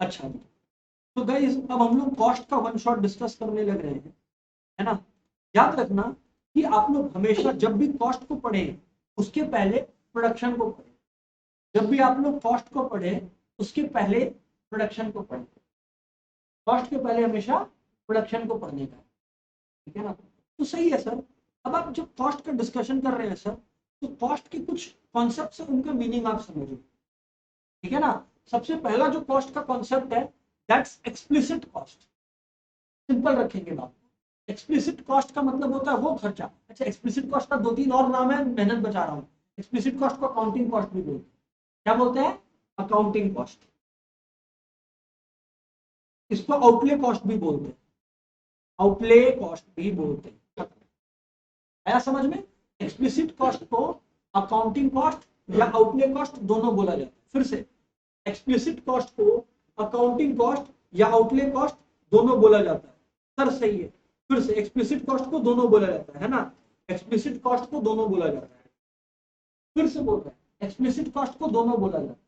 अच्छा, तो गाइस अब हम लोग कॉस्ट का वन शॉट डिस्कस करने लग रहे हैं, है ना। याद रखना कि आप लोग हमेशा जब भी कॉस्ट को पढ़ें उसके पहले प्रोडक्शन को पढ़ें। जब भी आप लोग कॉस्ट को पढ़ें उसके पहले प्रोडक्शन को पढ़ें। कॉस्ट के पहले हमेशा प्रोडक्शन को पढ़ने का, ठीक है ना। तो सही है सर। अब आप जब कॉस्ट का डिस्कशन कर रहे हैं सर, तो कॉस्ट के कुछ कॉन्सेप्ट है, उनका मीनिंग आप समझो, ठीक है ना। सबसे पहला जो कॉस्ट का कॉन्सेप्ट है, दैट्स एक्सप्लिसिट कॉस्ट। सिंपल रखेंगे बात। एक्सप्लिसिट कॉस्ट का मतलब होता है वो खर्चा। अच्छा, एक्सप्लिसिट कॉस्ट का 2-3 और नाम है, मेहनत बचा रहा हूँ। एक्सप्लिसिट कॉस्ट को अकाउंटिंग कॉस्ट भी बोलते हैं। क्या बोलते हैं? Accounting cost. इसको आउटले कॉस्ट भी बोलते हैं। आउटले कॉस्ट भी बोलते हैं। आया समझ में? एक्सप्लिसिट कॉस्ट को अकाउंटिंग कॉस्ट या आउटले कॉस्ट दोनों बोला जाता है। फिर से, एक्सप्लिसिट कॉस्ट को अकाउंटिंग कॉस्ट या आउटले कॉस्ट दोनों बोला जाता है। सर सही है। फिर से, एक्सप्लिसिट कॉस्ट को दोनों बोला जाता है ना। एक्सप्लिसिट कॉस्ट को दोनों बोला जाता है। फिर से बोल रहे हैं, एक्सप्लिसिट कॉस्ट को दोनों बोला जाता है।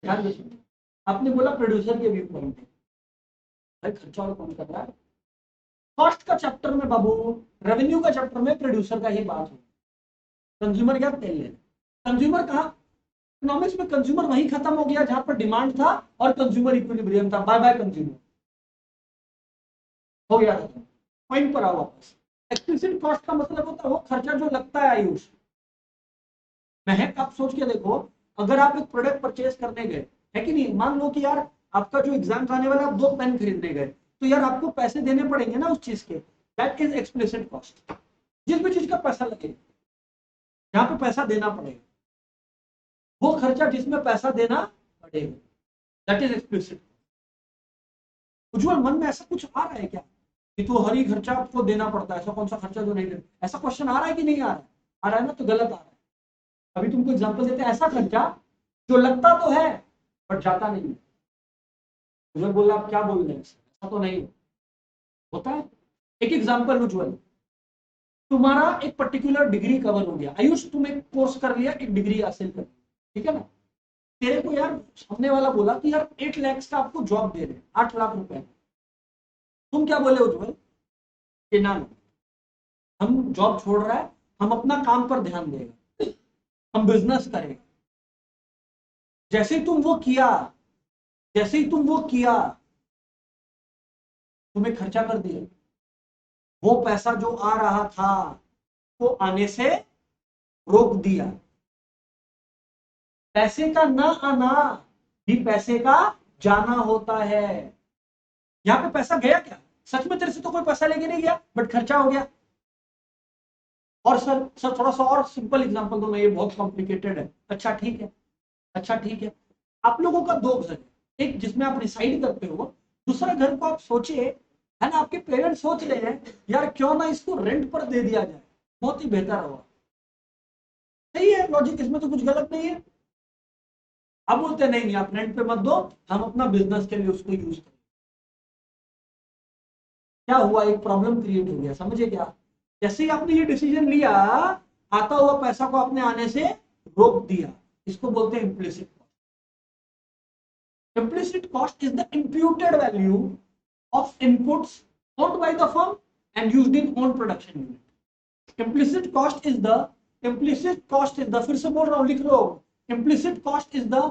ध्यान दीजिए, आपने बोला प्रोड्यूसर के व्यू पॉइंट भाई खर्चा और कौन कर रहा है। कॉस्ट का चैप्टर में बाबू, रेवेन्यू का चैप्टर में प्रोड्यूसर का ही बात हो। कंज्यूमर क्या तेल लेना। कंज्यूमर कहा, इकोनॉमिक्स में कंज्यूमर वहीं खत्म हो गया जहां पर डिमांड था और कंज्यूमर इक्विलिब्रियम था। बाय बाय कंज्यूमर, हो गया खत्म। पॉइंट पर आओ वापस। एक्सप्लिसिट कॉस्ट का मतलब होता है वो खर्चा जो लगता है आयुष। महक, आप सोच के देखो, अगर आप एक प्रोडक्ट परचेज करने गए, है कि नहीं, मान लो कि यार आपका जो एग्जाम आने वाला, आप 2 पेन खरीदने गए, तो यार आपको पैसे देने पड़ेंगे ना उस चीज के। That is explicit cost. जिस भी चीज का पैसा लगे, जहां पे पैसा देना पड़ेगा, वो खर्चा जिसमें पैसा देना पड़ेगा, दैट इज एक्सप्लिसिट। उज्जवल, मन में ऐसा कुछ आ रहा है क्या कि तो हर ही खर्चा आपको देना पड़ता है, ऐसा कौन सा खर्चा जो नहीं देना? ऐसा क्वेश्चन आ रहा है कि नहीं आ रहा है? आ रहा है ना, तो गलत आ रहा है। अभी तुमको एग्जांपल देते हैं, ऐसा खर्चा जो लगता तो है बट जाता नहीं है। उज्जवल बोल रहा, आप क्या बोल रहे हैं, ऐसा तो नहीं होता है। एक एग्जांपल उज्जवल, तुम्हारा एक पर्टिकुलर डिग्री कवर हो गया। आयुष, तुम एक कोर्स कर लिया, एक डिग्री हासिल कर, ठीक है ना। तेरे को यार सामने वाला बोला कि यार 8 लाख का आपको जॉब दे रहे हैं, 8 लाख रुपए। तुम क्या बोले उज्जवल? कि ना, हम जॉब छोड़ रहा है, हम अपना काम पर ध्यान देगा, हम बिजनेस करेंगे। जैसे ही तुम वो किया, जैसे ही तुम वो किया, तुम्हें खर्चा कर दिया। वो पैसा जो आ रहा था वो आने से रोक दिया। पैसे का ना आना भी पैसे का जाना होता है। यहां पे पैसा गया क्या? सच में तेरे से तो कोई पैसा लेके नहीं गया, बट खर्चा हो गया। और सर थोड़ा सा और सिंपल एग्जांपल दो ना, ये बहुत कॉम्प्लिकेटेड है। अच्छा ठीक है, अच्छा ठीक है। आप लोगों का 2 घर है, एक जिसमें आप रिसाइड करते हो, दूसरा घर को आप सोचिए, है ना, आपके पेरेंट्स सोच रहे हैं यार क्यों ना इसको रेंट पर दे दिया जाए, बहुत ही बेहतर होगा। सही है लॉजिक, इसमें तो कुछ गलत नहीं है। अब बोलते नहीं नहीं, आप रेंट पे मत दो, हम अपना बिजनेस के लिए उसको यूज करें। क्या हुआ, एक प्रॉब्लम क्रिएट हो गया, समझे क्या? जैसे ही आपने ये डिसीजन लिया, आता हुआ पैसा को आपने आने से रोक दिया। इसको बोलते हैं implicit cost. Implicit cost is the imputed value of inputs owned by the firm and used in own production unit. Implicit cost is the, implicit cost is the, फिर से बोल रहा हूं, लिख लो। Implicit cost is the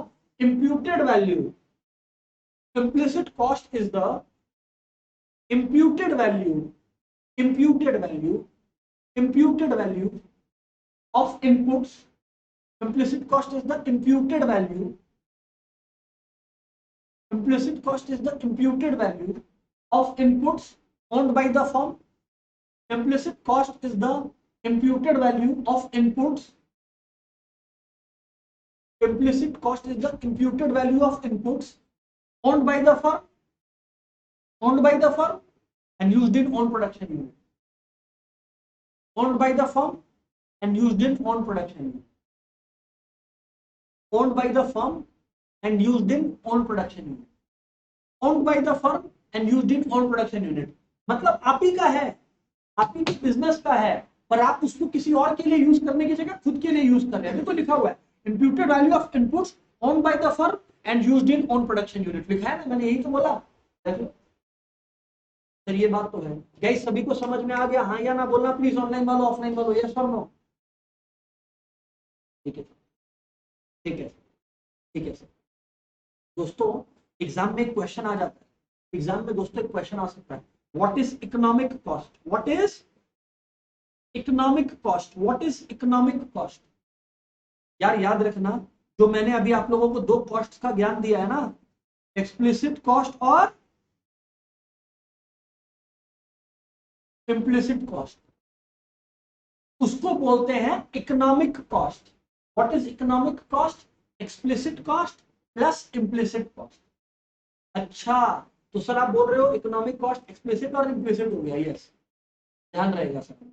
imputed value. Implicit cost is the imputed value, imputed value, imputed value of inputs. Implicit cost is the imputed value. Implicit cost is the imputed value of inputs owned by the firm. Implicit cost is the imputed value of inputs. Implicit cost is the imputed value of inputs owned by the firm, owned by the firm and used in own production unit. Owned by the firm and used in own production unit. Owned by the firm and used in own production unit. Owned by the firm and used in own production unit. मतलब आप ही का है, आप ही के business का है, पर आप उसको किसी और के लिए यूज करने की जगह खुद के लिए यूज कर रहे हैं। देखो लिखा हुआ है imputed value of inputs own by the firm and used in own production unit, लिखा है ना, मैंने यही तो बोला। देखो सर ये बात तो है गाइस, सभी को समझ में आ गया, हाँ या ना बोलना प्लीज, ऑनलाइन वालों ऑफलाइन वालों, यस और नो। ठीक है ठीक है ठीक है सर। दोस्तों एग्जाम में एक क्वेश्चन आ जाता है, एग्जाम में दोस्तों एक क्वेश्चन आ सकता है, what is economic cost, what is economic cost, what is economic cost. यार याद रखना, जो मैंने अभी आप लोगों को दो कॉस्ट का ज्ञान दिया है ना, एक्सप्लिसिट कॉस्ट और इम्प्लिसिट कॉस्ट, उसको बोलते हैं economic cost. What is economic cost, explicit cost plus implicit cost. अच्छा तो सर आप बोल रहे हो इकोनॉमिक कॉस्ट एक्सप्लिसिट और इम्प्लिसिट हो गया, यस ध्यान रहेगा सर।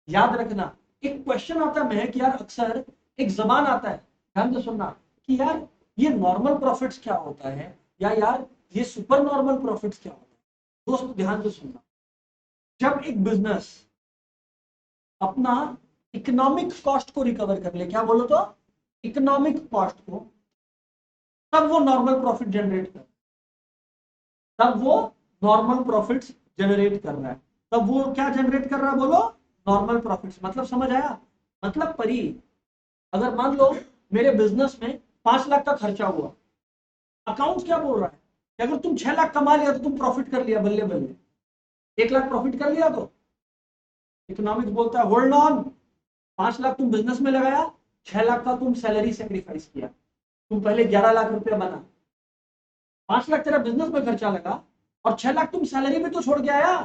याद रखना एक क्वेश्चन आता है कि यार अक्सर एक जबान आता है, ध्यान से सुनना, कि यार ये नॉर्मल प्रॉफिट्स क्या होता है, या यार ये सुपर नॉर्मल प्रॉफिट्स क्या होता है। दोस्त ध्यान से सुनना, जब एक बिजनेस अपना इकोनॉमिक कॉस्ट को रिकवर कर ले, क्या बोलो तो इकोनॉमिक कॉस्ट को, तब वो नॉर्मल प्रॉफिट जनरेट कर, तब वो नॉर्मल प्रॉफिट्स जनरेट कर रहा है, तब वो क्या जनरेट कर रहा है बोलो, नॉर्मल प्रॉफिट्स। मतलब समझ आया, मतलब परी, अगर मान लो मेरे बिजनेस में 5 लाख का खर्चा हुआ, अकाउंट क्या बोल रहा है कि अगर तुम 6 लाख कमा लिया तो तुम प्रॉफिट कर लिया, बल्ले बल्ले 1 लाख प्रॉफिट कर लिया, तो इकोनॉमिक्स बोलता है होल्ड ऑन, 5 लाख तुम बिजनेस में लगाया, 6 लाख का तुम सैलरी सेक्रीफाइस किया, तुम पहले 11 लाख रुपया बना, 5 लाख तेरा बिजनेस में खर्चा लगा और 6 लाख तुम सैलरी में तो छोड़ के आया,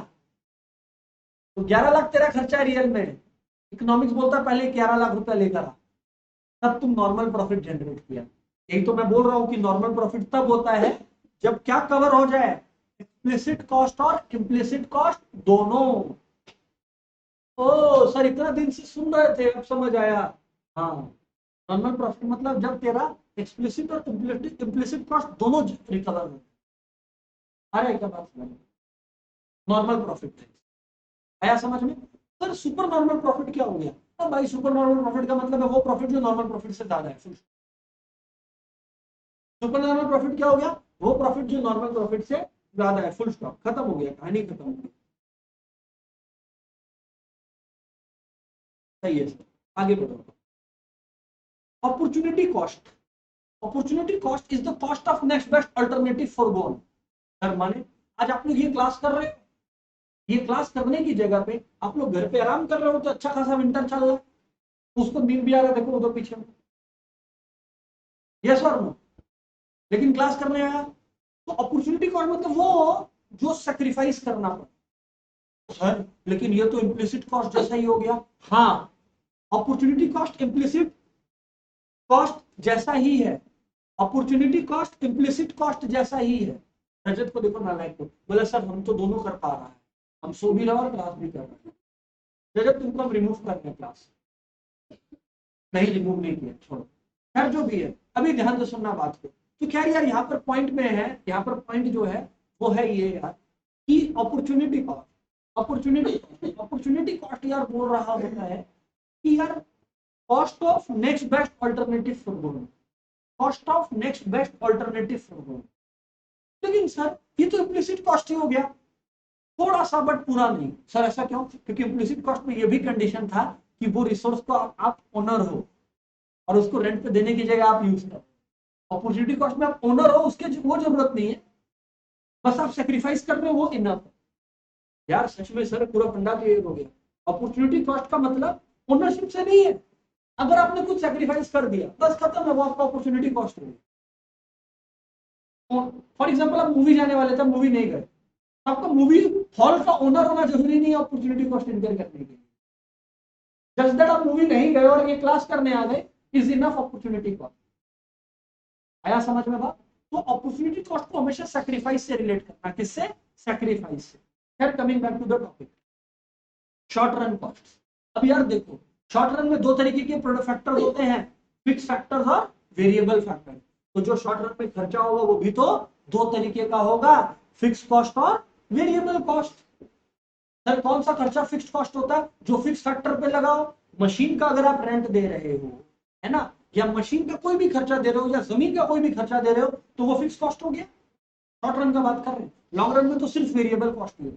तो 11 लाख तेरा खर्चा रियल में। इकोनॉमिक्स बोलता है पहले 11 लाख रुपया लेकर आ, तब तुम नॉर्मल प्रॉफिट जनरेट किया। यही तो मैं बोल रहा हूं कि नॉर्मल प्रॉफिट तब होता है जब क्या कवर हो जाए, एक्सप्लिसिट कॉस्ट और इम्प्लिसिट कॉस्ट दोनों। ओ सर इतना दिन से सुन रहे थे, अब समझ आया। हाँ नॉर्मल प्रॉफिट मतलब जब तेरा एक्सप्लिसिट और इम्प्लिसिट कॉस्ट दोनों रिकवर हो। अरे क्या बात समझ, नॉर्मल प्रॉफिट आया समझ में। सर सुपर नॉर्मल प्रॉफिट क्या हो गया, तो भाई सुपर नॉर्मल प्रॉफिट का मतलब है वो प्रॉफिट जो नॉर्मल प्रॉफिट से ज्यादा है। सुपर नॉर्मल प्रॉफिट क्या हो गया, वो प्रॉफिट जो नॉर्मल प्रॉफिट से ज्यादा है, फुल स्टॉप, खत्म हो गया, कहानी खत्म हो गई। सही है सर, आगे बढ़ो। Opportunity cost, opportunity cost is the cost of next best alternative foregone. Sir माने आज आप लोग ये क्लास कर रहे हो, ये क्लास करने की जगह पे आप लोग घर पे आराम कर रहे हो, तो अच्छा खासा विंटर चल रहा है, उसको नींद भी आ रहा है, देखो उधर पीछे, यस और नो, लेकिन क्लास करने आया। तो अपॉर्चुनिटी कॉस्ट मतलब वो जो सेक्रीफाइस करना पड़ा। सर लेकिन ये तो इम्प्लिसिट कॉस्ट जैसा ही हो गया। हाँ अपॉर्चुनिटी कॉस्ट इम्प्लिसिट कॉस्ट जैसा ही है, अपॉर्चुनिटी कॉस्ट इम्प्लिसिट कॉस्ट जैसा ही है। रजत को देखो नालायक को, बोला सर हम तो दोनों कर पा रहा है, हम सो भी रहे और क्लास भी कर रहे हैं। रजत तुमको हम रिमूव कर रहे हैं क्लास, नहीं रिमूव नहीं किया, छोड़ो, खैर जो भी है, अभी ध्यान से सुनना बात को। तो खैर यार यहाँ पर पॉइंट में है, यहाँ पर पॉइंट जो है वो है ये यार कि अपॉर्चुनिटी कॉस्ट, अपॉर्चुनिटी कॉस्ट यार बोल रहा होता है कि यार cost of next best alternative for going, cost of next best alternative for going. लेकिन सर ये तो इम्प्लिसिट कॉस्ट ही हो गया, थोड़ा सा बट पूरा नहीं। सर ऐसा क्यों, क्योंकि इम्प्लिसिट कॉस्ट में ये भी कंडीशन था कि वो रिसोर्स को आप ओनर हो और उसको रेंट पे देने की जगह आप यूज करो। अपॉर्चुनिटी कॉस्ट में आप ओनर हो, उसके वो जरूरत नहीं है, बस आप सेक्रीफाइस कर रहे हो, वो इनफ है। यार सच में सर पूरा फंडा क्लियर हो गया। अपॉर्चुनिटी कॉस्ट का मतलब ओनरशिप से नहीं है, अगर आपने कुछ सेक्रीफाइस कर दिया बस खत्म है, वो आपका अपॉर्चुनिटी कॉस्ट है। फॉर एग्जाम्पल आप मूवी जाने वाले थे, मूवी नहीं गए, आपका मूवी हॉल का ओनर होना जरूरी नहीं है अपॉर्चुनिटी कॉस्ट इनकर करने के लिए। जस्ट दैट आप मूवी नहीं गए और ये क्लास करने आ गए इज इनफ अपॉर्चुनिटी कॉस्ट। आया समझ में बात। तो अपॉर्चुनिटी कॉस्ट को हमेशा सैक्रिफाइस से रिलेट करना, किससे, सैक्रिफाइस से। फिर coming back to the topic short run cost. अब यार देखो शॉर्ट रन में दो तरीके के प्रोडक्ट फैक्टर होते हैं, फिक्स फैक्टर्स और वेरिएबल फैक्टर। तो जो शॉर्ट रन में खर्चा होगा वो भी तो दो तरीके का होगा, फिक्स कॉस्ट और वेरिएबल कॉस्ट। सर कौन सा खर्चा फिक्स्ड कॉस्ट होता है? जो फिक्स फैक्टर पे लगाओ। मशीन का अगर आप रेंट दे रहे हो, है ना, या मशीन का कोई भी खर्चा दे रहे हो, या जमीन का कोई भी खर्चा दे रहे हो, तो वो फिक्स कॉस्ट हो गया। शॉर्ट रन का बात कर रहे हैं, लॉन्ग रन में तो सिर्फ वेरिएबल कॉस्ट है।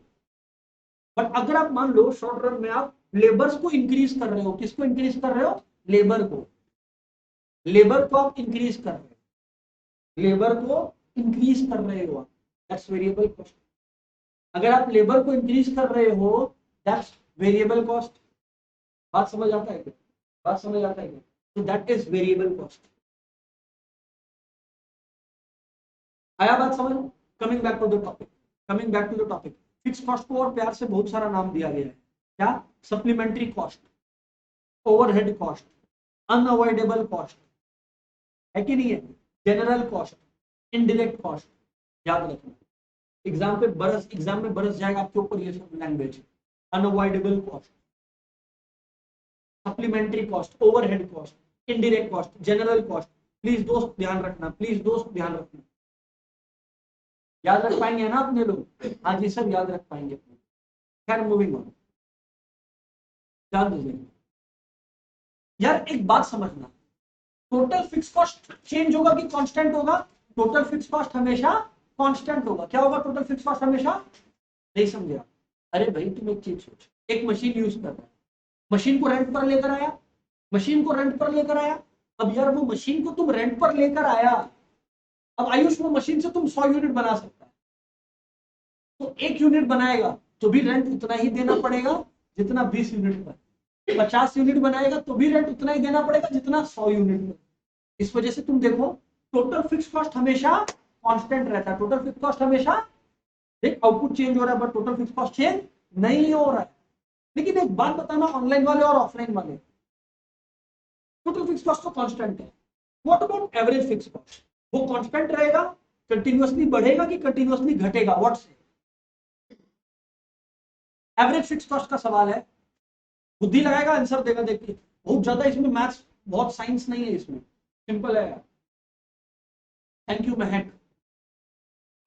बट अगर आप मान लो शॉर्ट रन में आप लेबर्स को इंक्रीज कर रहे हो, किसको इंक्रीज कर रहे हो? लेबर को। लेबर को आप इंक्रीज कर रहे हो, लेबर को इंक्रीज कर रहे हो, दैट्स वेरिएबल कॉस्ट। अगर आप लेबर को इंक्रीज कर रहे हो, दैट्स वेरिएबल कॉस्ट। बात समझ आता है क्या? बात समझ आता है क्या? तो दैट इज वेरिएबल कॉस्ट। आया बात समझ? Coming back to the topic, coming back to the topic. Fix cost को और प्यार से बहुत सारा नाम दिया गया है। क्या? Supplementary cost, overhead cost, unavoidable cost, है कि नहीं है? General cost, indirect cost. याद रखना, एग्जाम में बरस जाएगा आपके ऊपर ये सब language. Unavoidable cost, supplementary cost, overhead cost, indirect cost, general cost. Please दोस्त ध्यान रखना, प्लीज दोस्त ध्यान रखना। याद रख पाएंगे ना अपने लोग? हाँ जी सर, याद रख पाएंगे। खैर मूविंग ऑन, ध्यान दीजिए यार, एक बात समझना, टोटल फिक्स कॉस्ट चेंज होगा कि कांस्टेंट होगा? टोटल फिक्स कॉस्ट हमेशा कांस्टेंट होगा। क्या होगा टोटल फिक्स कॉस्ट हमेशा? नहीं समझे आप? अरे भाई तुम एक चीज सोच, एक मशीन यूज कर रहा है, मशीन को रेंट पर लेकर आया, मशीन को रेंट पर लेकर आया। अब यार वो मशीन को तुम रेंट पर लेकर आया, अब आयुष वो मशीन से तुम 100 यूनिट बना सकता है, तो 1 यूनिट बनाएगा तो भी रेंट उतना ही देना पड़ेगा जितना 20 यूनिट पर। 50 यूनिट बनाएगा तो भी रेंट उतना ही देना पड़ेगा जितना 100 यूनिट पर। इस वजह से तुम देखो टोटल फिक्स कॉस्ट हमेशा कांस्टेंट रहता है। टोटल फिक्स कॉस्ट हमेशा, देख आउटपुट चेंज हो रहा है but total fix cost change नहीं हो रहा है। लेकिन एक बात बताना, ऑनलाइन वाले और ऑफलाइन वाले, टोटल फिक्स कॉस्ट तो कांस्टेंट है। What about average fix cost? वो कांस्टेंट रहेगा, कंटिन्यूअसली बढ़ेगा कि कंटिन्यूअसली घटेगा? व्हाट से? एवरेज फिक्स कॉस्ट का सवाल है, बुद्धि लगाएगा आंसर देगा। देखिए बहुत ज्यादा इसमें मैथ्स, बहुत साइंस नहीं है इसमें, सिंपल है। थैंक यू महक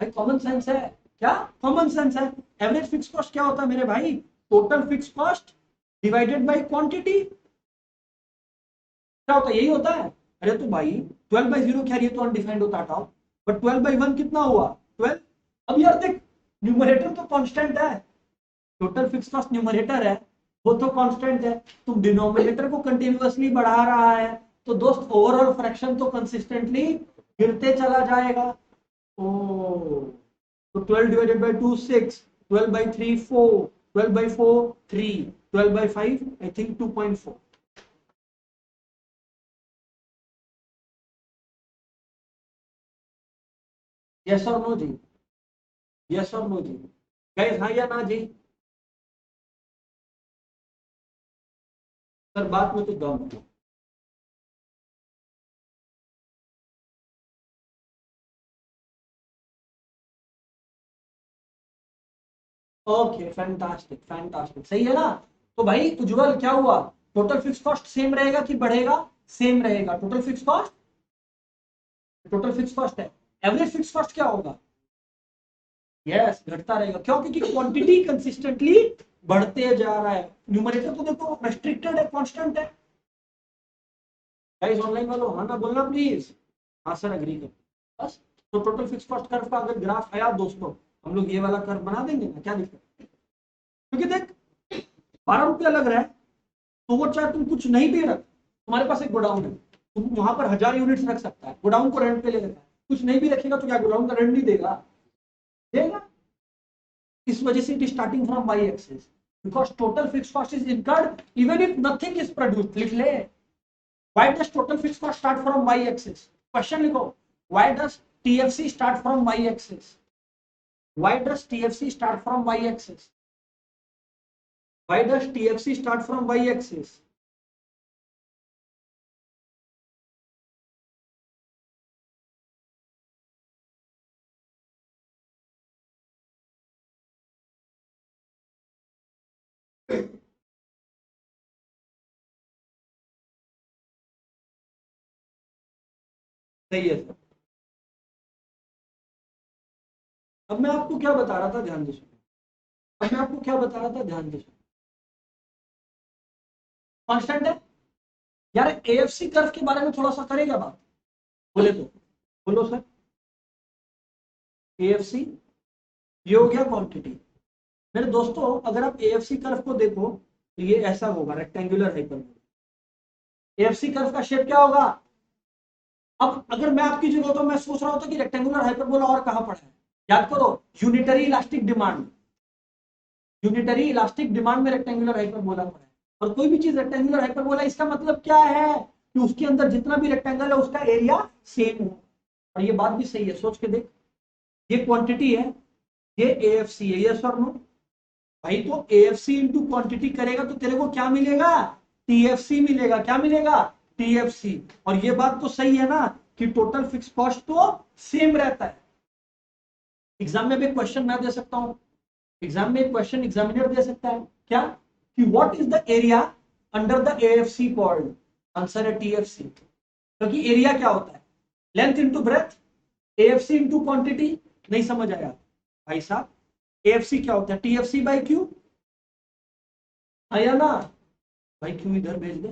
भाई, कॉमन सेंस है। क्या कॉमन सेंस है? एवरेज फिक्स कॉस्ट क्या होता है मेरे भाई? Total fix cost divided by quantity. क्या होता है? यही होता है। अरे तो भाई 12/0 क्या, ये तो अनडिफाइंड होता हटाओ, बट 12/1 कितना हुआ? 12। अब यार देख, न्यूमरेटर तो कांस्टेंट है, टोटल फिक्स कॉस्ट न्यूमरेटर है, वो तो कांस्टेंट है। तुम डिनोमिनेटर को कंटिन्यूअसली बढ़ा रहा है, तो दोस्त ओवरऑल फ्रैक्शन तो कंसिस्टेंटली गिरते चला जाएगा। ओ, तो 12 divided by 2 6, 12 by 3 4, 12 by 4 3, 12 by 5 I think 2.4। Yes और नो जी? यस और नो जी? गाइस हाँ या ना जी? सर बात में तो दम है। ओके फैंटास्टिक फैंटास्टिक, सही है ना? तो भाई उज्जवल क्या हुआ? टोटल फिक्स कॉस्ट सेम रहेगा कि बढ़ेगा? सेम रहेगा। Total fix cost, total fix cost है। एवरेज फिक्स कॉस्ट क्या होगा? यस, घटता रहेगा। क्यों? क्योंकि क्वांटिटी कंसिस्टेंटली बढ़ते जा रहा है। न्यूमरेटर तो देखो रेस्ट्रिक्टेड है, कांस्टेंट है। गाइस ऑनलाइन वालों हाँ ना बोलना प्लीज। हाँ सर एग्री कर, बस। तो टोटल फिक्स कॉस्ट कर्व का अगर ग्राफ आया दोस्तों, हम लोग ये वाला कर्व बना देंगे ना, क्या दिक्कत है? क्योंकि देख 12 रुपया लग रहा है, तो वो चाहे तुम कुछ नहीं भी रख, तुम्हारे पास एक गोडाउन है, तुम वहां पर 1000 यूनिट्स रख सकता है, गोडाउन को रेंट पे ले लेता है। कुछ नहीं भी रखेगा तो क्या गोडाउन का रेंट नहीं देगा? देगा। इस वजह से it is starting from Y axis, because total fix cost is incurred even if nothing is produced. लिख ले, why does total fix cost start from Y axis? Question लिखो, why does TFC start from Y axis? Why does TFC start from Y axis? Why does TFC start from Y axis? सही है sir. अब मैं आपको क्या बता रहा था, ध्यान दीजिए। मैं आपको क्या बता रहा था, ध्यान दीजिए, कांस्टेंट है यार। एएफसी कर्व के बारे में थोड़ा सा करेगा बात, बोले तो बोलो सर। एएफसी ये हो गया क्वांटिटी। मेरे दोस्तों अगर आप एएफसी कर्व को देखो तो ये ऐसा होगा, रेक्टेंगुलर हाइपरबोला। एएफसी कर्व का शेप क्या होगा? अब अगर मैं आपकी जगह तो मैं सोच रहा होता कि रेक्टेंगुलर हाइपरबोला और कहां पड़ा है, याद करो, unitary elastic demand, unitary elastic demand में रेक्टेंगुलर हाइपरबोला पड़ा है। और कोई भी चीज रेक्टेंगुलर हाइपरबोला, इसका मतलब क्या है कि उसके अंदर जितना भी रेक्टेंगल है उसका एरिया सेम हो। और ये बात भी सही है, सोच के देख, ये क्वांटिटी है, ये एएफसी है, यस और नो भाई। तो एएफसी इंटू क्वांटिटी करेगा तो तेरे को क्या मिलेगा? टीएफसी मिलेगा। क्या मिलेगा? टीएफसी। और ये बात तो सही है ना कि टोटल फिक्स कॉस्ट तो सेम रहता है। एग्जाम में भी क्वेश्चन मैं दे सकता हूं, एग्जाम में एक क्वेश्चन एग्जामिनर दे सकता है, क्या कि what is the area under the AFC called? Answer है टीएफसी। क्योंकि एरिया क्या होता है? Length into breadth, AFC into quantity. नहीं समझ आया भाई साहब? एएफसी क्या होता है? TFC by Q. आया ना भाई? क्यू इधर भेज दे।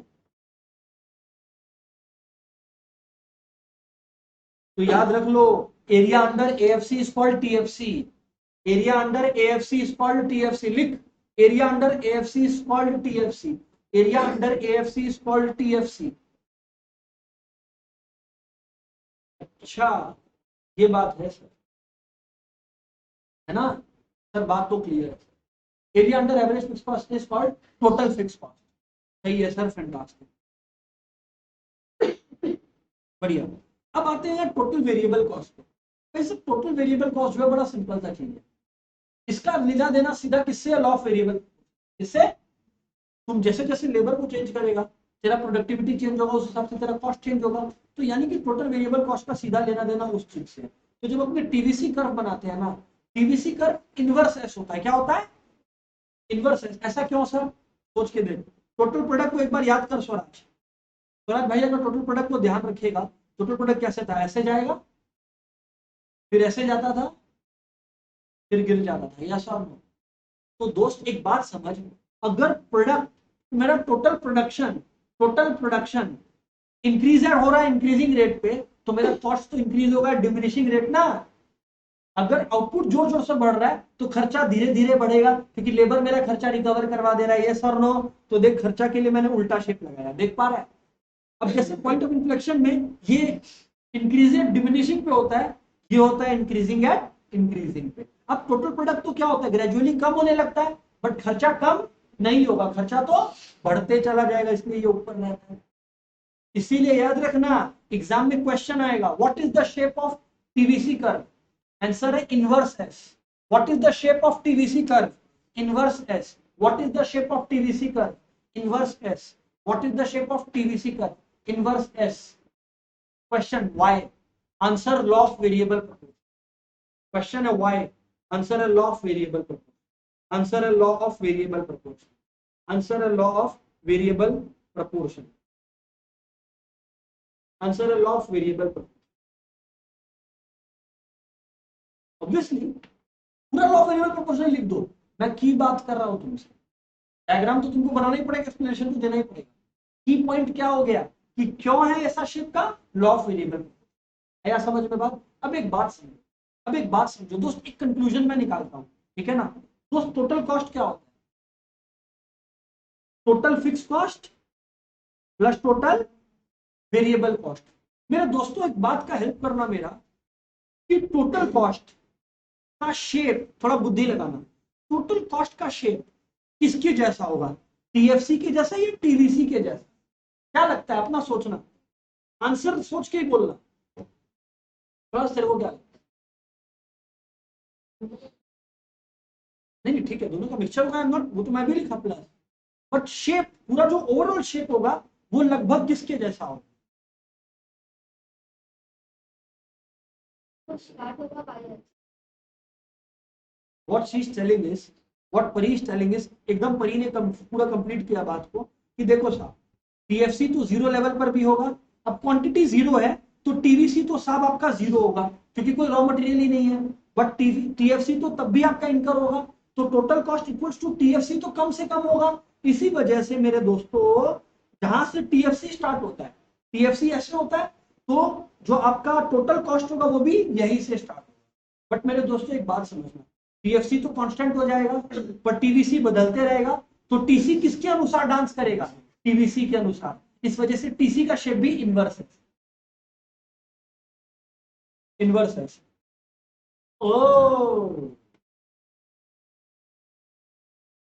तो याद रख लो, area under AFC is called TFC. Area under AFC is called TFC. लिख, area under AFC is called TFC. Area under AFC is called TFC. अच्छा, ये बात है सर, है ना सर? बात तो क्लियर है। Area under average fix cost is called total fix cost. सही है सर, फैंटास्टिक, बढ़िया। अब आते हैं टोटल वेरिएबल कॉस्ट पे। वैसे टोटल वेरिएबल कॉस्ट जो है बड़ा सिंपल सा चीज है। इसका लेना देना सीधा किससे? Law of variable. इससे तुम जैसे जैसे लेबर को चेंज करेगा, तेरा प्रोडक्टिविटी चेंज होगा, उस हिसाब से तेरा कॉस्ट चेंज होगा। तो यानी कि टोटल वेरिएबल कॉस्ट का सीधा लेना देना उस चीज से। तो जब अपने टीवीसी कर्व बनाते हैं ना, टीवीसी कर्व इनवर्स एस होता है। क्या होता है? Inverse S. ऐसा क्यों सर? सोच के देखो, टोटल प्रोडक्ट को एक बार याद कर स्वराज। स्वराज भाई अगर टोटल प्रोडक्ट को ध्यान रखिएगा, टोटल प्रोडक्ट कैसे था? ऐसे जाएगा, फिर ऐसे जाता था, फिर गिर जाता था, या सर? तो दोस्त एक बात समझ, अगर प्रोडक्ट, मेरा टोटल प्रोडक्शन इंक्रीज हो रहा है इंक्रीजिंग रेट पे, तो मेरा कॉस्ट तो इंक्रीज होगा डिमिनिशिंग रेट ना। अगर आउटपुट जोर जोर से बढ़ रहा है तो खर्चा धीरे धीरे बढ़ेगा, क्योंकि लेबर मेरा खर्चा रिकवर करवा दे रहा है। यस और नो? तो देख, खर्चा के लिए मैंने उल्टा शेप लगाया, देख पा रहा है? अब जैसे पॉइंट ऑफ इन्फ्लेक्शन में ये इंक्रीजिंग डिमिनिशिंग पे होता है, ये होता है इंक्रीजिंग एट इंक्रीजिंग पे। अब टोटल प्रोडक्ट तो क्या होता है? ग्रेजुअली कम होने लगता है, बट खर्चा कम नहीं होगा, खर्चा तो बढ़ते चला जाएगा, इसलिए ये ऊपर रहता है। इसीलिए याद रखना, एग्जाम में क्वेश्चन आएगा, what is the shape of TVC curve? Answer है inverse S. What is the shape of TVC curve? Inverse S. What is the shape of TVC curve? Inverse S. What is the shape of TVC curve? Inverse S. Question why? Answer law of variable proportion. Question है why, answer है law of variable proportion. Answer है law of variable proportion. Answer है law of variable proportion. Answer है law of variable proportion. Obviously पूरा law of variable proportion लिख दो। मैं की बात कर रहा हूं तुमसे, डायग्राम तो तुमको बनाना ही पड़ेगा, एक्सप्लेनेशन तो देना ही पड़ेगा। की पॉइंट क्या हो गया कि क्यों है ऐसा शेप का? Law of variable. आया समझ में बात? अब एक बात समझो, अब एक बात समझो दोस्त, एक कंक्लूजन मैं निकालता हूं, ठीक है ना दोस्त? टोटल कॉस्ट क्या होता है? Total fix cost plus total variable cost. मेरे दोस्तों एक बात का हेल्प करना मेरा, कि टोटल कॉस्ट का शेप, थोड़ा बुद्धि लगाना, टोटल कॉस्ट का शेप किसके जैसा होगा? टीएफसी के जैसा या टीवीसी के जैसा? क्या लगता है? अपना सोचना, आंसर सोच के ही बोलना। थोड़ा तेरे को क्या लगता है? नहीं नहीं ठीक है, दोनों का मिक्सचर होगा, नॉट, वो तो मैं भी लिखा प्लस, बट शेप, पूरा जो ओवरऑल शेप होगा वो लगभग किसके जैसा होगा? What she is telling is, what परी is telling is, एकदम परी ने पूरा कंप्लीट किया बात को, कि देखो साहब, टीएफसी तो जीरो लेवल पर भी होगा। अब क्वांटिटी जीरो है तो टीवीसी तो साहब आपका जीरो होगा, क्योंकि कोई रॉ मटेरियल ही नहीं है। बट टीएफसी तो तब भी आपका इनकर होगा तो total cost equals to TFC तो कम से कम होगा। इसी वजह से मेरे दोस्तों जहां से टीएफसी स्टार्ट होता है, टीएफसी ऐसे होता है, तो जो आपका टोटल कॉस्ट होगा वो भी यही से स्टार्ट होगा। बट मेरे दोस्तों एक बात समझना, टीएफसी तो कांस्टेंट हो जाएगा पर टीवीसी बदलते रहेगा, तो टीसी किसके अनुसार डांस करेगा, टीवीसी के अनुसार। इस वजह से टीसी का शेप भी इनवर्स है, इनवर्स है। ओ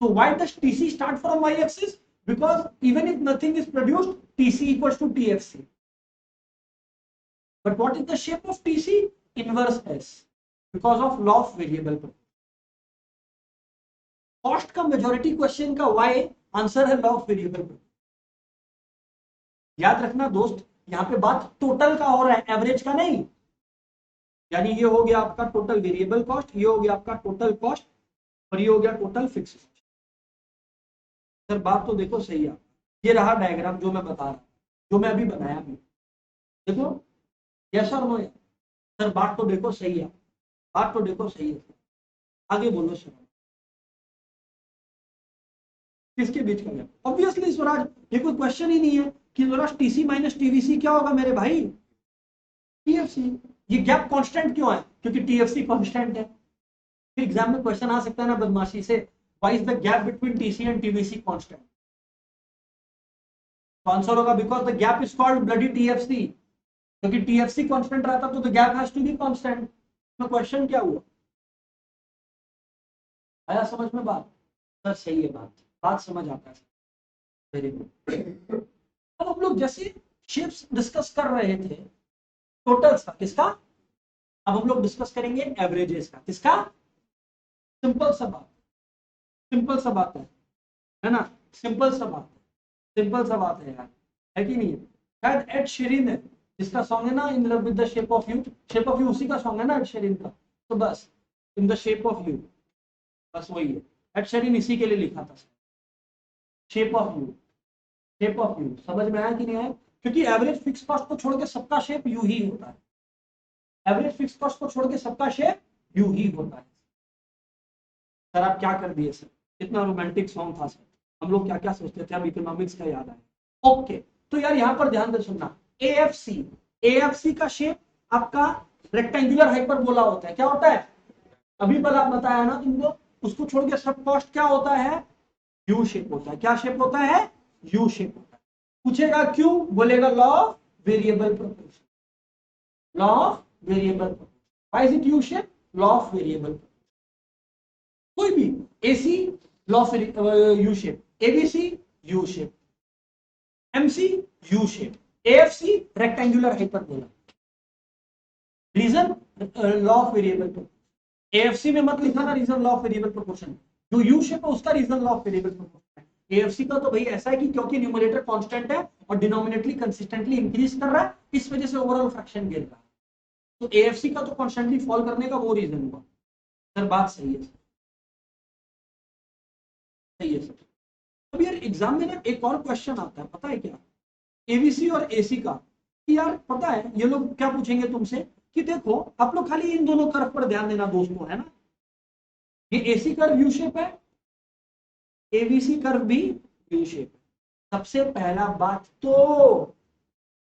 so why does TC start from y-axis? Because even if nothing is produced, TC equals to TFC. But what is the shape of TC? Inverse S, because of law of variable proportion. Cost का majority question का y answer है law of variable proportion. याद रखना दोस्त, यहां पे बात total का हो रहा है, एवरेज का नहीं। यानी ये हो गया आपका टोटल वेरिएबल कॉस्ट, ये हो गया आपका टोटल कॉस्ट, और ये हो गया टोटल फिक्स कॉस्ट। सर बात तो देखो सही है, ये रहा डायग्राम जो मैं बता रहा हूं, जो मैं अभी बनाया भी, देखो यस और नो। सर बात तो देखो सही है, बात तो देखो सही है। आगे बोलो सर, किसके बीच का गैप? ऑब्वियसली स्वराज, ये कोई क्वेश्चन ही नहीं है कि स्वराज टीसी माइनस टीवीसी क्या होगा मेरे भाई, टीएफसी। ये गैप कांस्टेंट क्यों है? क्योंकि टीएफसी कांस्टेंट है। फिर एग्जाम में क्वेश्चन आ सकता है ना बदमाशी से, why is the gap between TC and TVC constant? तो आंसर होगा because the gap is called bloody TFC, क्योंकि टीएफसी कांस्टेंट रहता तो the gap has to be constant. तो क्वेश्चन क्या हुआ, आया समझ में बात? सर सही है, बात समझ आता है। Very good. अब हम लोग जैसे शेप्स डिस्कस कर रहे थे टोटल्स का, किसका? अब हम लोग डिस्कस करेंगे एवरेजेस का, किसका? सिंपल सा बात, सिंपल सा बात है ना, सिंपल सा बात, सिंपल सा बात है यार, है कि नहीं? शायद एड शेरिन है जिसका सॉन्ग है ना in love with the shape of U, shape of you उसी का सॉन्ग है ना एड शेरिन का। तो बस in the shape of you, बस वही है, एड शेरिन इसी के लिए लिखा था, shape of U, shape of you. समझ में आया कि नहीं आया? क्योंकि एवरेज फिक्स कॉस्ट को छोड़ के सबका शेप यू ही होता है, एवरेज फिक्स कॉस्ट को छोड़ के सबका शेप यू ही होता है। सर आप क्या कर दिए सर, कितना रोमांटिक सॉन्ग था सर, हम लोग क्या क्या सोचते थे, अब इकोनॉमिक्स का याद आया। ओके, तो यार यहाँ पर ध्यान से सुनना, एएफसी, एएफसी का शेप आपका रेक्टेंगुलर हाइपरबोला होता है। क्या होता है? अभी पहले आप बताया ना तुमको, उसको छोड़ के सब कॉस्ट क्या होता है, यू शेप होता है। क्या शेप होता है? यू शेप होता है। पूछेगा क्यों, बोलेगा law of variable proportion, law of variable proportion. Why is it U shape? Law of variable. कोई भी AC law of U shape, ABC U shape, MC U shape, AFC rectangular hyperbola. Reason law of variable proportion. AFC में मत लिखा ना reason law of variable proportion, जो U shape है उसका reason law of variable proportion है। AFC का तो भाई ऐसा है कि क्योंकि न्यूमरेटर कांस्टेंट है और डिनोमिनेटली कंसिस्टेंटली इंक्रीज कर रहा है, इस वजह से ओवरऑल फ्रैक्शन गिर रहा है। तो एएफसी का तो कांस्टेंटली फॉल करने का वो रीजन हुआ। सर बात सही है, सही है सर। अब यार एग्जाम में ना एक और क्वेश्चन आता है, पता है क्या? एबीसी और एसी का। यार पता है ये लोग क्या पूछेंगे तुमसे कि देखो आप लोग खाली इन दोनों कर्व पर ध्यान देना दोस्तों, है ना? ये एसी कर्व यू शेप है, एबीसी कर्व भी यू शेप है। सबसे पहला बात तो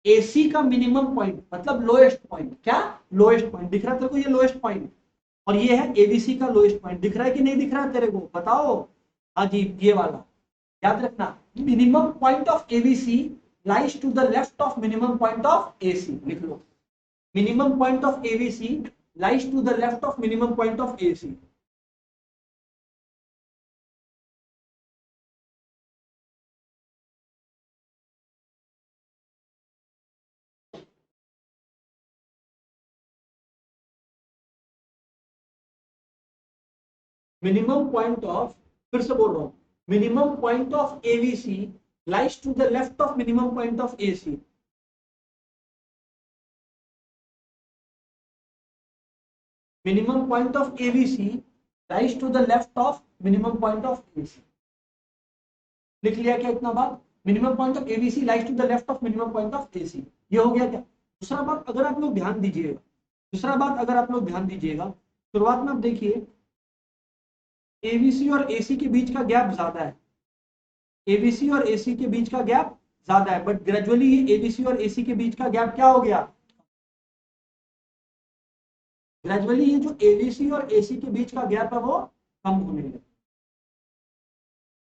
एसी का मिनिमम पॉइंट मतलब लोएस्ट पॉइंट, क्या लोएस्ट पॉइंट दिख रहा है तेरे को? ये लोएस्ट पॉइंट, और ये है एबीसी का लोएस्ट पॉइंट। दिख रहा है कि नहीं दिख रहा है तेरे को? बताओ। हाँ जी, ये वाला याद रखना, minimum point of ABC lies to the left of minimum point of AC. लिख लो, minimum point of ABC lies to the left of minimum point of AC. Minimum point of, फिर से बोल रहा हूं, minimum point of ABC lies to the left of minimum point of AC. Minimum point of ABC lies to the left of minimum point of AC. लिख लिया क्या इतना बात? Minimum point of ABC lies to the left of minimum point of AC, ये हो गया क्या? दूसरा बात अगर आप लोग ध्यान दीजिएगा, दूसरा बात अगर आप लोग ध्यान दीजिएगा, शुरुआत में आप देखिए एबीसी और एसी के बीच का गैप ज्यादा है, एबीसी और एसी के बीच का गैप ज्यादा है, बट ग्रेजुअली ये एबीसी और एसी के बीच का गैप क्या हो गया, ग्रेजुअली ये जो एबीसी और एसी के बीच का गैप है वो कम होने लगा।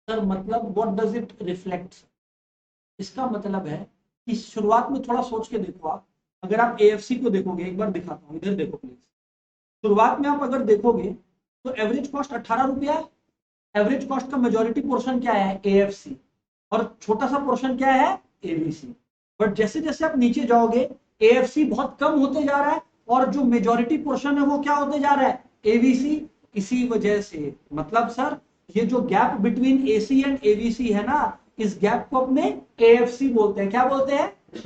सर मतलब व्हाट डज इट रिफ्लेक्ट, इसका मतलब है कि शुरुआत में थोड़ा सोच के देखो आप, अगर आप एएफसी को देखोगे, एक बार दिखाता हूं, इधर देखो प्लीज, शुरुआत में आप अगर देखोगे तो एवरेज कॉस्ट 18 रुपया है, एवरेज कॉस्ट का मेजोरिटी पोर्शन क्या है, एएफसी, और छोटा सा पोर्शन क्या है, एबीसी। बट जैसे जैसे आप नीचे जाओगे एएफसी बहुत कम होते जा रहा है और जो मेजोरिटी पोर्शन है वो क्या होते जा रहा है, एबीसी। इसी वजह से मतलब सर ये जो gap between AC and ABC है ना, इस गैप को अपने एएफसी बोलते हैं। क्या बोलते हैं,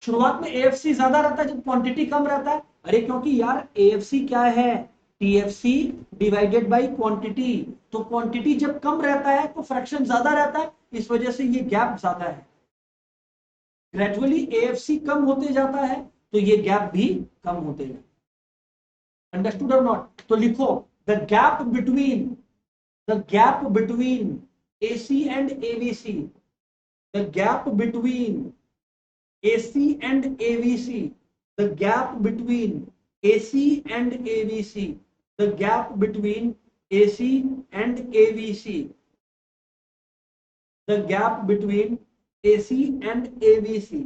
शुरुआत में एएफसी ज्यादा रहता है जब क्वांटिटी कम रहता है, अरे क्योंकि यार एएफसी क्या है, टीएफसी डिवाइडेड बाय क्वांटिटी, तो क्वांटिटी जब कम रहता है तो फ्रैक्शन ज्यादा रहता है, इस वजह से ये गैप ज्यादा है। ग्रेजुअली एएफसी कम होते जाता है तो ये गैप भी कम होते जाता है। अंडरस्टूड और नॉट, तो लिखो the gap between AC and ABC, the gap between AC and AVC, the gap between AC and AVC, the gap between AC and AVC, the gap between AC and AVC,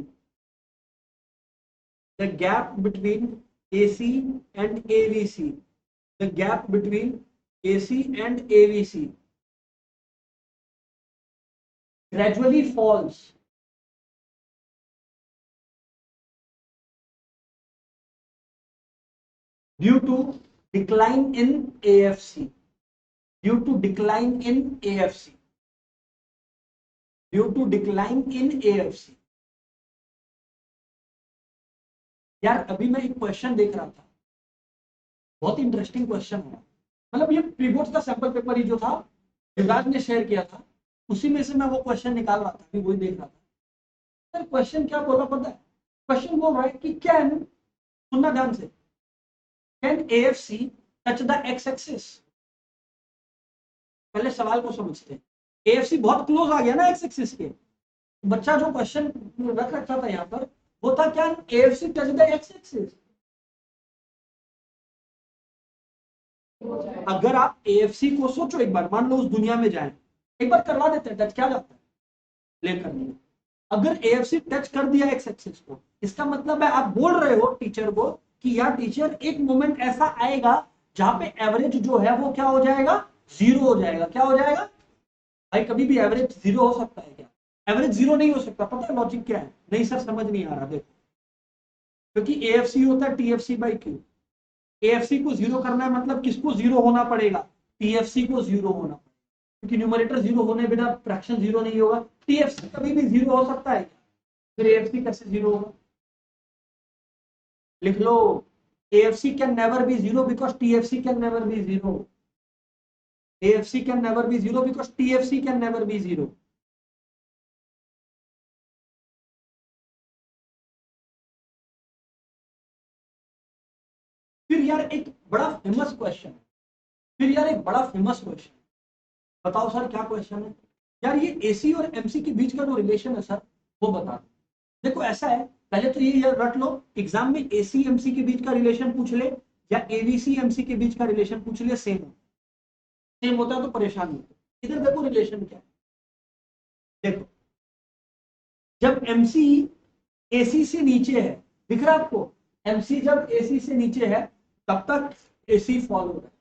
the gap between AC and AVC, the gap between AC and AVC gradually falls due to decline in AFC, due to decline in AFC, due to decline in AFC। यार अभी मैं एक question देख रहा था, बहुत interesting question है, मतलब ये प्रीबोर्ड्स का सैंपल पेपर ही जो था युवराज ने शेयर किया था, उसी में से मैं वो क्वेश्चन निकाल रहा था, अभी वही देख रहा था। सर क्वेश्चन क्या बोला पता है, क्वेश्चन बोल रहा है कि कैन, सुनना ध्यान से, can AFC touch the x axis. पहले सवाल को समझते हैं, एएफसी बहुत क्लोज आ गया ना एक्स एक्सिस के, बच्चा जो क्वेश्चन रख रखा था यहाँ पर वो था क्या AFC touch the x axis. अगर आप एएफसी को सोचो एक बार, मान लो उस दुनिया में जाए, एक बार करवा देते हैं टच, क्या जाता है, प्ले कर लिया। अगर एएफसी टच कर दिया एक्स एक्सिस को, इसका मतलब है आप बोल रहे हो टीचर को कि यार टीचर एक मोमेंट ऐसा आएगा जहां पे एवरेज जो है वो क्या हो जाएगा, जीरो हो जाएगा। क्या हो जाएगा भाई, कभी भी एवरेज जीरो हो सकता है क्या, एवरेज जीरो नहीं हो सकता। पता है लॉजिक क्या है, नहीं सर समझ नहीं आ रहा, देखो क्योंकि एएफसी होता है टीएफसी बाई क्यू, एएफसी को जीरो करना है मतलब किसको जीरो होना पड़ेगा, टीएफसी को जीरो होना पड़ेगा, क्योंकि न्यूमरेटर जीरो होने बिना फ्रैक्शन जीरो नहीं होगा। टीएफसी कभी भी जीरो हो सकता है, फिर एएफसी कैसे जीरो होगा, लिख लो AFC can never be zero because TFC can never be zero, AFC can never be zero because TFC can never be zero। फिर यार एक बड़ा फेमस क्वेश्चन है, फिर यार एक बड़ा फेमस क्वेश्चन, बताओ सर क्या क्वेश्चन है यार, ये एसी और एमसी के बीच का जो रिलेशन है सर वो बता दो। देखो ऐसा है, पहले तो ये रट लो, एग्जाम में एसी एमसी के बीच का रिलेशन पूछ ले या एवीसी एमसी के बीच का रिलेशन पूछ ले, सेम होता है तो परेशान होते। इधर देखो रिलेशन क्या है, देखो जब एमसी एसी से नीचे है, दिख रहा है आपको, एमसी जब एसी से नीचे है तब तक एसी फॉल हो रहा है,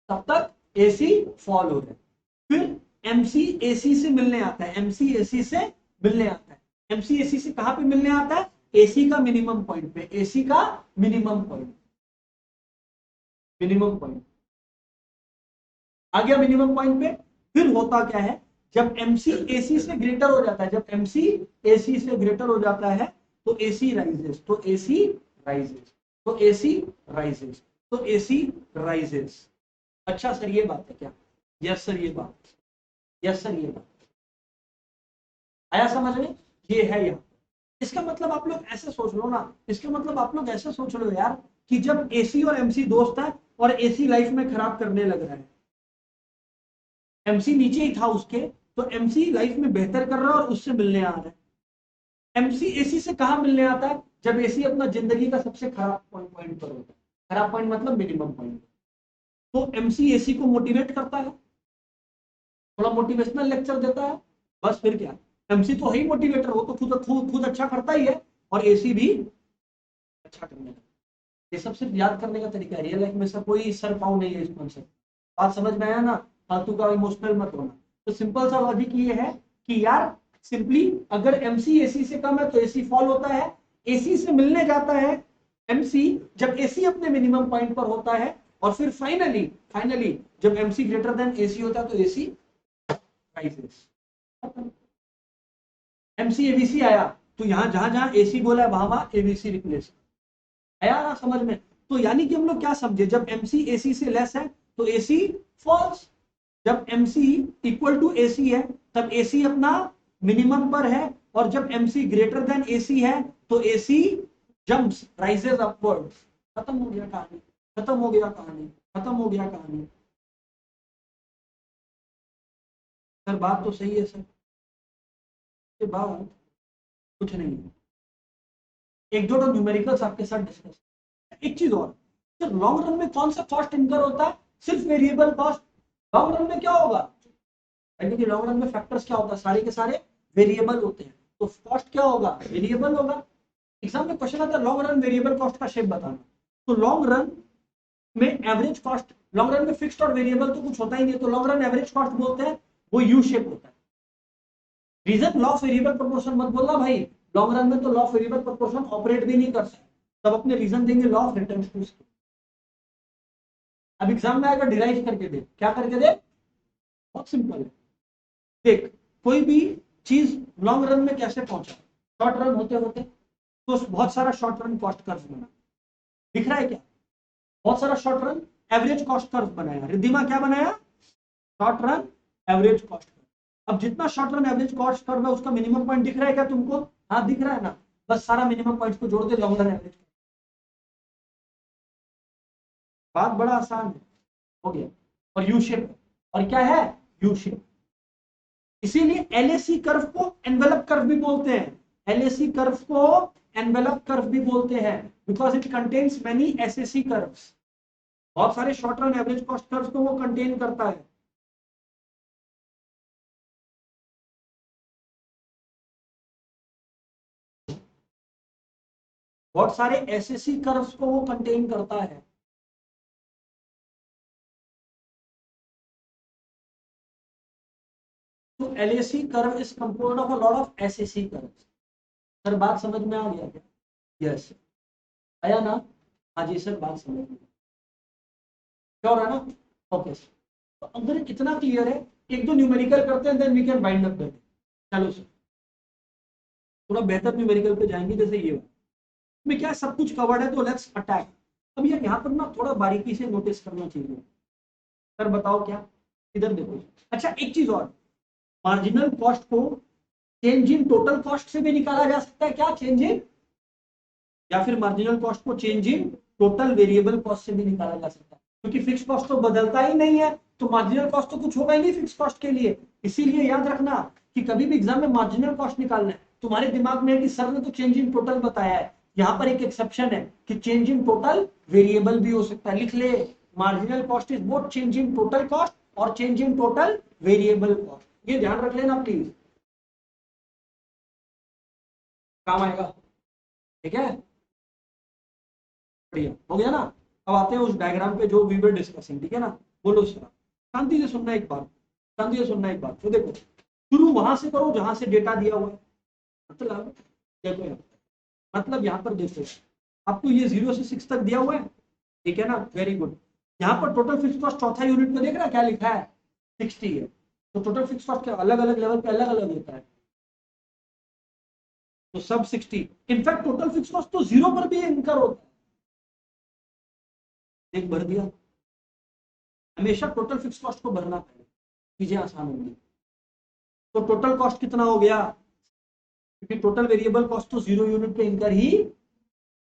तब तक एसी फॉल हो रहा है। फिर एमसी एसी से मिलने आता है, एमसी एसी से मिलने आता है, एमसी एसी से कहां पे मिलने आता है, एसी का मिनिमम पॉइंट पे, एसी का मिनिमम पॉइंट, मिनिमम पॉइंट आ गया मिनिमम पॉइंट पे। फिर होता क्या है, जब एमसी एसी से ग्रेटर हो जाता है, जब एमसी एसी से ग्रेटर हो जाता है तो एसी राइजेस, तो एसी राइजेस, तो एसी राइजेस, तो एसी राइजेस। अच्छा सर ये बात है क्या, यस सर ये बात, यस सर ये बात आया समझ में, ये है यहाँ। इसका मतलब आप लोग ऐसे सोच लो ना, इसका मतलब आप लोग ऐसे सोच लो यार कि जब एसी और एमसी दोस्त है और एसी लाइफ में खराब करने लग रहा है, एमसी नीचे ही था उसके, तो एमसी लाइफ में बेहतर कर रहा है और उससे मिलने आ रहा है। एमसी एसी से कहां मिलने आता है? जब एसी अपना जिंदगी का सबसे खराब पॉइंट पर होता है। खराब पॉइंट मतलब मिनिमम पॉइंट। तो एमसी एसी को मोटिवेट करता है, थोड़ा मोटिवेशनल लेक्चर देता है, बस फिर क्या। एमसी तो है ही मोटिवेटर, वो तो खुद खुद खुद अच्छा करता ही है और एसी भी अच्छा करने लगता है। ये सब सिर्फ याद करने का तरीका है, रियल लाइफ में सब कोई सर पाँव नहीं है इस कॉन्सेप्ट। बात समझ में आया ना? फालतू का इमोशनल मत होना। तो सिंपल सा लॉजिक ये है कि यार सिंपली अगर एमसी एसी से कम है तो एसी फॉल होता है, एसी से मिलने जाता है एमसी जब एसी अपने मिनिमम पॉइंट पर होता है, और फिर फाइनली फाइनली जब एमसी ग्रेटर देन एसी होता है तो एसी राइजेस। एमसी एबीसी आया तो यहां जहां जहां एसी बोला है वहां वहां एबीसी रिप्लेस आया ना समझ में? तो यानी कि हम लोग क्या समझे, जब एमसी एसी से लेस है तो एसी फॉल्स, जब एमसी इक्वल टू एसी है तब एसी अपना मिनिमम पर है, और जब एमसी ग्रेटर देन एसी है तो एसी जंप्स राइजेस अपवर्ड्स। खत्म हो गया कहानी, खत्म हो गया कहानी, खत्म हो गया कहानी। सर बात तो सही है सर, के बाद कुछ नहीं है। एक दो न्यूमेरिकल्स आपके साथ डिस्कस। एक चीज और, सर लॉन्ग रन में कौन सा कॉस्ट इनकर होता है? सिर्फ वेरिएबल कॉस्ट। लॉन्ग रन में क्या होगा? यानी कि लॉन्ग रन में फैक्टर्स क्या होता है? सारे के सारे वेरिएबल होते हैं, तो कॉस्ट क्या होगा? वेरिएबल होगा। एग्जाम में क्वेश्चन आता है लॉन्ग रन वेरिएबल कॉस्ट का शेप बताना, तो लॉन्ग रन में एवरेज कॉस्ट, लॉन्ग रन में फिक्स्ड और वेरिएबल तो कुछ होता ही नहीं, तो लॉन्ग रन एवरेज कॉस्ट बोलते हैं, वो यू शेप होता है। Reason law of variable proportion मत बोलना भाई, लॉन्ग रन में तो law of variable proportion operate भी नहीं कर सकते, तब अपने रीजन देंगे law of return to scale. अब एग्जाम में आएगा डिराइव करके दे, क्या करके दे? बहुत सिंपल है। देख कोई भी चीज लॉन्ग रन में कैसे पहुंचा, शॉर्ट रन होते होते तो बहुत सारा शॉर्ट रन कॉस्ट कर्व बना, दिख रहा है क्या? बहुत सारा short run average cost curve बनाया, रिद्धिमा क्या बनाया? Short run average cost curve. अब जितना short run average cost curve है उसका मिनिमम पॉइंट दिख रहा है क्या तुमको? हाँ दिख रहा है ना, बस सारा मिनिमम पॉइंट को जोड़ दे लॉन्ग रन एवरेज। बात बड़ा आसान है, हो गया। और यू शेप, और क्या है? U shape. इसीलिए एलएसी कर्व को एनवेलप कर्व भी बोलते हैं, एलएसी कर्व को एनवेलप कर्व भी बोलते हैं, because it contains many SSC curves. बहुत सारे short run average cost curves को वो कंटेन करता है। बहुत सारे एसएसी कर्व्स को वो कंटेन करता है। तो LAC curve is composed of a lot of SSC curves. Sir बात समझ में आ गया क्या? यस आया ना? हाँ जी सर बात समझ में श्योर है ना? ओके सर, तो अगर इतना क्लियर है, एक दो न्यूमेरिकल करते हैं then we can bind up that. चलो सर थोड़ा बेहतर न्यूमेरिकल पे जाएंगे, जैसे ये में क्या सब कुछ कवर्ड है तो लेट्स अटैक। अब यार यहाँ पर ना थोड़ा बारीकी से नोटिस करना चाहिए। सर बताओ क्या? इधर देखो। अच्छा एक चीज और, मार्जिनल कॉस्ट को चेंज इन टोटल कॉस्ट से भी निकाला जा सकता है क्या? चेंज इन, या फिर मार्जिनल कॉस्ट को change in total variable cost से भी निकाला जा सकता है, क्योंकि फिक्स कॉस्ट तो बदलता ही नहीं है, तो मार्जिनल कॉस्ट तो कुछ होगा ही नहीं फिक्स कॉस्ट के लिए। इसीलिए याद रखना कि कभी भी एग्जाम में मार्जिनल कॉस्ट निकालना है, तुम्हारे दिमाग में है कि सर ने तो चेंज इन टोटल बताया है, यहाँ पर एक एक्सेप्शन है कि चेंज इन टोटल वेरिएबल भी हो सकता है। लिख ले, marginal cost is both change in total cost और change in total variable cost, ये ध्यान रख लेना प्लीज, काम आएगा। ठीक है, बढ़िया हो गया ना? अब आते हैं उस डायग्राम पे जो वी वर डिस्कसिंग, ठीक है ना? बोलो सर, शांति से सुनना एक बार, शांति से सुनना एक बार। तो देखो शुरू वहां से करो जहां से डेटा दिया हुआ है। मतलब देखो यहाँ, मतलब यहाँ पर देखो आपको ये 0 से 6 तक दिया हुआ है, ठीक है ना? Very good. यहाँ पर टोटल फिक्स कॉस्ट चौथा यूनिट में देख रहा है क्या लिखा है? 60 है। तो टोटल फिक्स कॉस्ट क्या अलग अलग लेवल पे अलग अलग होता है, तो सब 60। इनफैक्ट टोटल फिक्स कॉस्ट तो 0 पर भी इनकर होता है। एक भर दिया, हमेशा टोटल फिक्स कॉस्ट को भरना पड़ेगा, चीजें आसान होंगी। तो टोटल कॉस्ट कितना हो गया? क्योंकि टोटल वेरिएबल कॉस्ट तो 0 यूनिट पे इनकर ही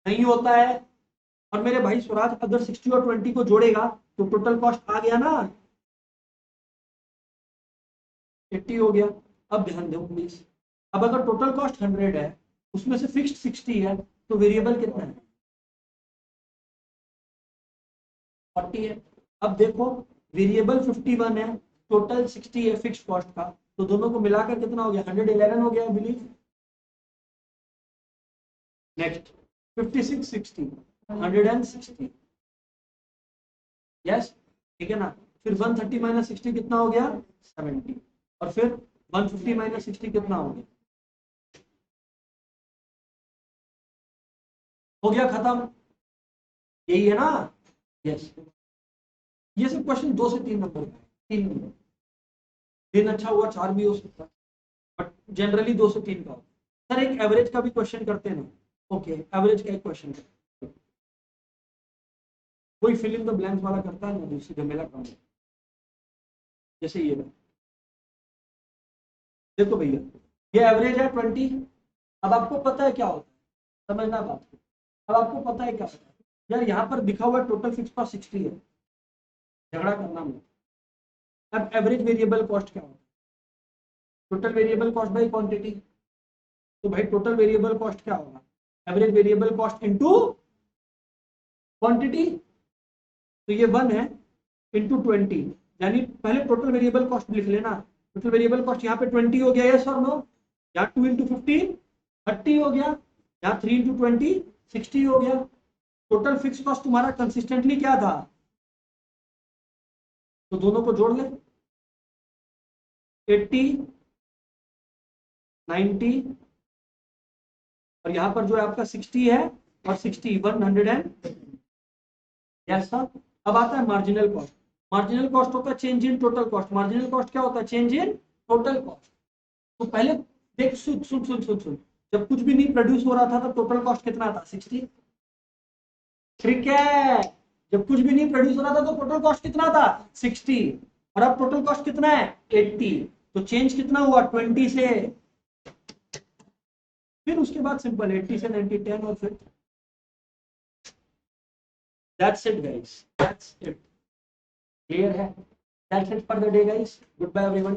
नहीं होता है, और मेरे भाई स्वराज अगर 60 और 20 को जोड़ेगा तो टोटल कॉस्ट आ गया ना, 80 हो गया। अब ध्यान दो प्लीज, अब अगर टोटल कॉस्ट 100 है, उसमें से फिक्स्ड 60 है, तो वेरिएबल कितना है? 40 है। अब देखो, वेरिएबल 51 है, टोटल 60 है फिक्स्ड कॉस्ट का, तो दोनों को मिलाकर कितना हो गया? 111 हो गया आई बिलीव। नेक्स्ट 56 60 160, यस, ठीक है ना। फिर 130 माइनस 60 कितना हो गया? 70। और फिर 150 माइनस 60 कितना हो गया? हो गया खत्म, यही है ना? यस। ये सब क्वेश्चन 2 से 3 नंबर का है, 3 नंबर। दिन अच्छा हुआ 4 भी हो सकता है, बट जनरली 2 से 3 का होता है। सर एक एवरेज का भी क्वेश्चन करते हैं ना? ओके, एवरेज का एक क्वेश्चन करते हैं। कोई फिल इन द ब्लैंक्स वाला करता है ना, दूसरी झमेला काम है। जैसे ये देखो भैया, ये एवरेज है 20। अब आपको पता है क्या होता है, समझना बात को। अब आपको पता है क्या होता है यार, यहाँ पर दिखा हुआ टोटल फिक्स कॉस्ट 60 है, झगड़ा करना मत। अब एवरेज वेरिएबल कॉस्ट क्या होता है? Total variable cost by quantity. तो भाई टोटल वेरिएबल कॉस्ट क्या होगा? Average variable cost into quantity. तो ये 1 है इंटू 20, यानी पहले टोटल वेरिएबल कॉस्ट लिख लेना। टोटल वेरिएबल कॉस्ट यहाँ पे 20 हो गया, यस और नो? यहाँ 2 इंटू 15 30 हो गया, यहाँ 3 इंटू 20 60 हो गया। टोटल फिक्स कॉस्ट तुम्हारा कंसिस्टेंटली क्या था? तो दोनों को जोड़ ले, 80 90, और यहाँ पर जो है आपका 60 है, और 60 100 यस सर। अब आता है मार्जिनल कॉस्ट। मार्जिनल कॉस्ट होता है change in total cost. Marginal cost क्या होता है? Change in total cost. तो पहले देख, सुन सुन सुन सुन सुन, जब कुछ भी नहीं प्रोड्यूस हो रहा था तो टोटल कॉस्ट कितना था? 60। ठीक है, जब कुछ भी नहीं प्रोड्यूस हो रहा था तो टोटल कॉस्ट कितना था? 60। और अब टोटल कॉस्ट कितना है? 80। तो चेंज कितना हुआ? 20 से। फिर उसके बाद सिंपल 80 से 90 10, और फिर that's it guys, that's it. Clear है? That's it for the day guys. Goodbye everyone.